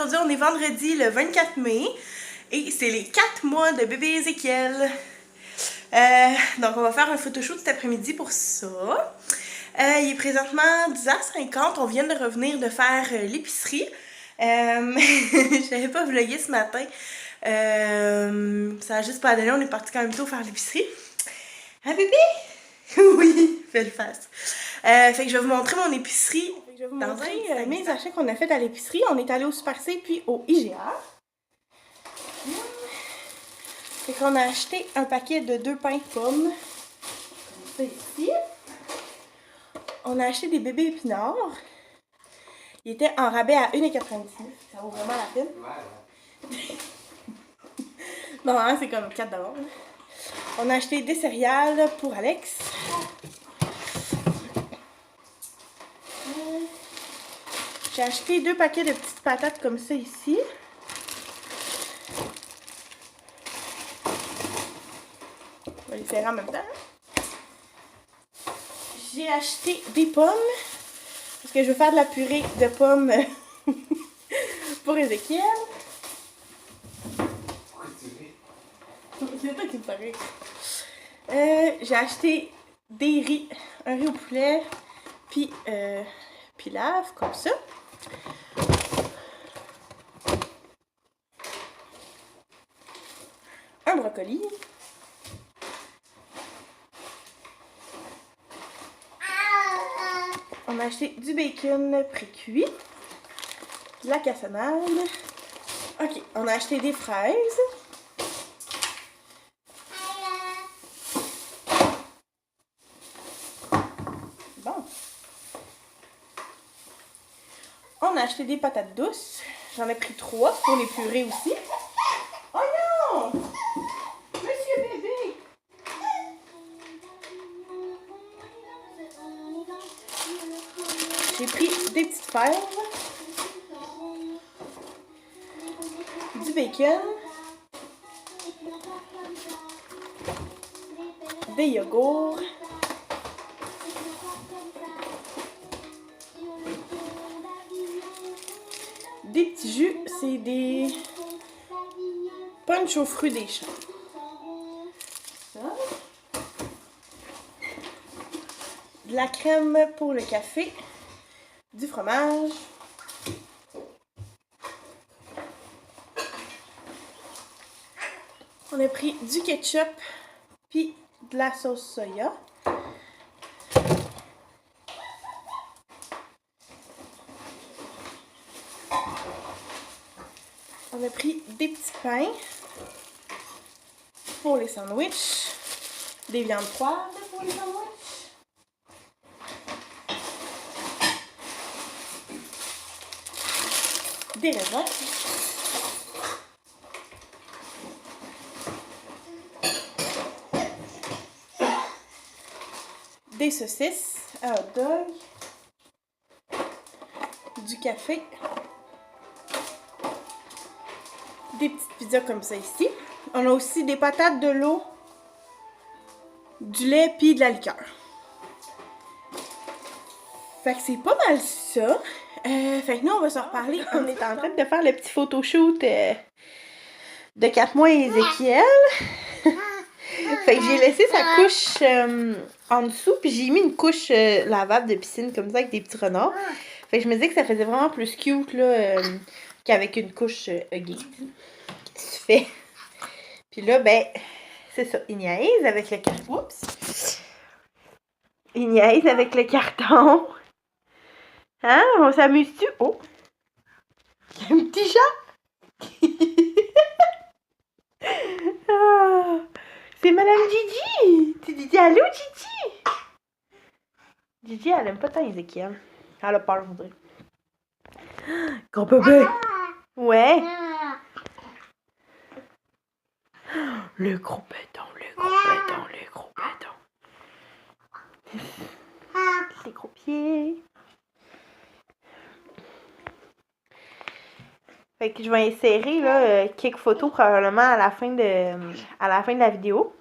aujourd'hui on est vendredi le 24 mai et c'est les 4 mois de bébé Ézéchiel. Donc on va faire un photoshoot cet après-midi pour ça. Il est présentement 10h50, on vient de revenir de faire l'épicerie. Je n'avais pas vlogué ce matin. Ça a juste pas donné, on est parti quand même tôt faire l'épicerie. Hein bébé? Oui, fais le face. Fait que je vais vous montrer mon épicerie. Dans mes achats qu'on a fait à l'épicerie, on est allé au Super C puis au IGA. Fait qu'on a acheté un paquet de 2 pains de pommes. Comme ça ici. On a acheté des bébés épinards. Ils étaient en rabais à 1,99 $. Ça vaut vraiment la peine. Normalement, c'est comme 4 $. On a acheté des céréales pour Alex. J'ai acheté 2 paquets de petites patates comme ça ici. On va les serrer en même temps. J'ai acheté des pommes parce que je veux faire de la purée de pommes pour Ézéchiel. C'est toi qui me fais rire. J'ai acheté des riz, un riz au poulet, puis pilaf, comme ça. Un brocoli. On a acheté du bacon pré-cuit, de la cassonade. Ok, on a acheté des fraises. Bon. On a acheté des patates douces. J'en ai pris 3 pour les purées aussi. Oh non! Monsieur bébé! J'ai pris des petites fèves, du bacon, des yogourts, des petits jus, c'est des punch aux fruits des champs. Ça. De la crème pour le café. Du fromage. On a pris du ketchup puis de la sauce soya. On a pris des petits pains pour les sandwichs, des viandes froides pour les sandwichs. Des raisins. Des saucisses à hot dog. Du café. Des petites pizzas comme ça ici. On a aussi des patates, de l'eau, du lait puis de la liqueur. Fait que c'est pas mal ça. Fait que nous, on va se reparler. On est en train de faire le petit photoshoot de 4 mois et Ézéchiel. Fait que j'ai laissé sa couche en dessous, puis j'ai mis une couche lavable de piscine comme ça avec des petits renards. Fait que je me disais que ça faisait vraiment plus cute là qu'avec une couche Huggy. Qu'est-ce que tu fais? Puis là, ben, c'est ça. Il niaise avec le carton. Oups! Il niaise avec le carton. Hein? On s'amuse-tu? Oh! Il y a un petit chat! Oh, c'est Madame Gigi! Tu dis allô, Gigi? Gigi, elle aime pas tant Ézéchiel. Elle a peur, je voudrais. Gros bébé! Ouais! Le gros péton, le gros péton, le gros péton. Les gros pieds. Fait que je vais insérer là, quelques photos probablement à la fin de la vidéo.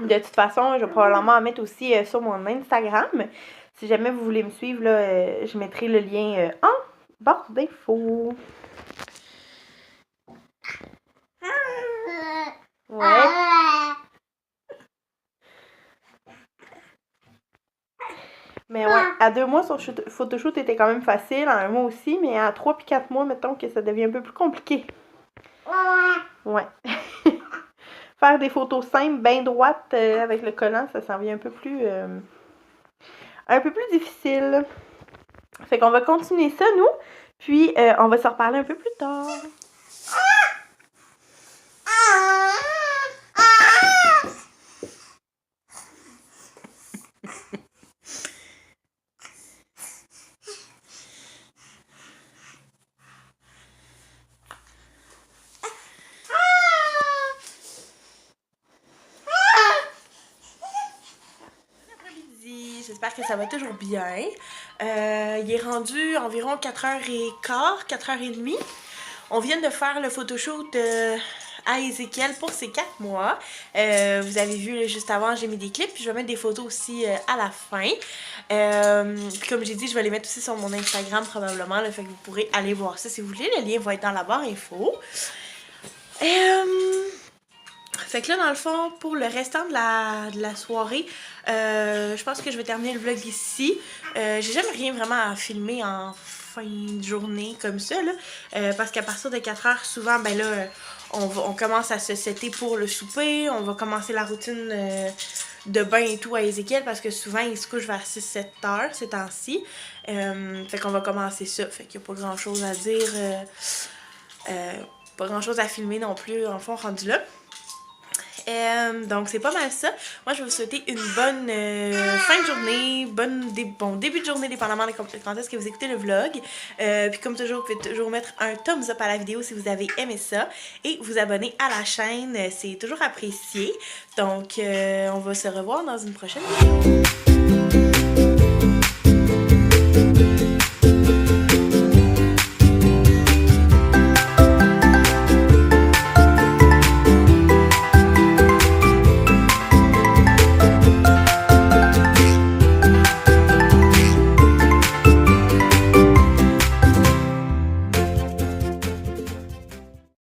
De toute façon, je vais probablement en mettre aussi sur mon Instagram. Si jamais vous voulez me suivre, là, je mettrai le lien en barre d'infos. Ouais. Mais ouais, à 2 mois, son photoshoot était quand même facile, à 1 mois aussi, mais à 3 puis 4 mois, mettons que ça devient un peu plus compliqué. Ouais. Faire des photos simples, bien droites, avec le collant, ça s'en vient un peu plus difficile. Fait qu'on va continuer ça, nous, puis on va se reparler un peu plus tard. J'espère que ça va toujours bien. Il est rendu environ 4h15, 4h30. On vient de faire le photoshoot à Ézéchiel pour ses 4 mois. Vous avez vu là, juste avant, j'ai mis des clips, puis je vais mettre des photos aussi à la fin. Puis comme j'ai dit, je vais les mettre aussi sur mon Instagram probablement, là, fait que vous pourrez aller voir ça si vous voulez. Le lien va être dans la barre info. Fait que là, dans le fond, pour le restant de la soirée, je pense que je vais terminer le vlog ici. J'ai jamais rien vraiment à filmer en fin de journée comme ça, là. Parce qu'à partir de 4h, souvent, ben là, on commence à se setter pour le souper. On va commencer la routine de bain et tout à Ézéchiel parce que souvent, il se couche vers 6-7 heures ces temps-ci. Fait qu'on va commencer ça. Fait qu'il n'y a pas grand-chose à dire. Pas grand-chose à filmer non plus, en fond, rendu là. Donc c'est pas mal ça. Moi je vais vous souhaiter une bonne fin de journée, bon début de journée dépendamment de quand est-ce que vous écoutez le vlog. Puis comme toujours, vous pouvez toujours mettre un thumbs up à la vidéo si vous avez aimé ça et vous abonner à la chaîne, c'est toujours apprécié. Donc on va se revoir dans une prochaine vidéo.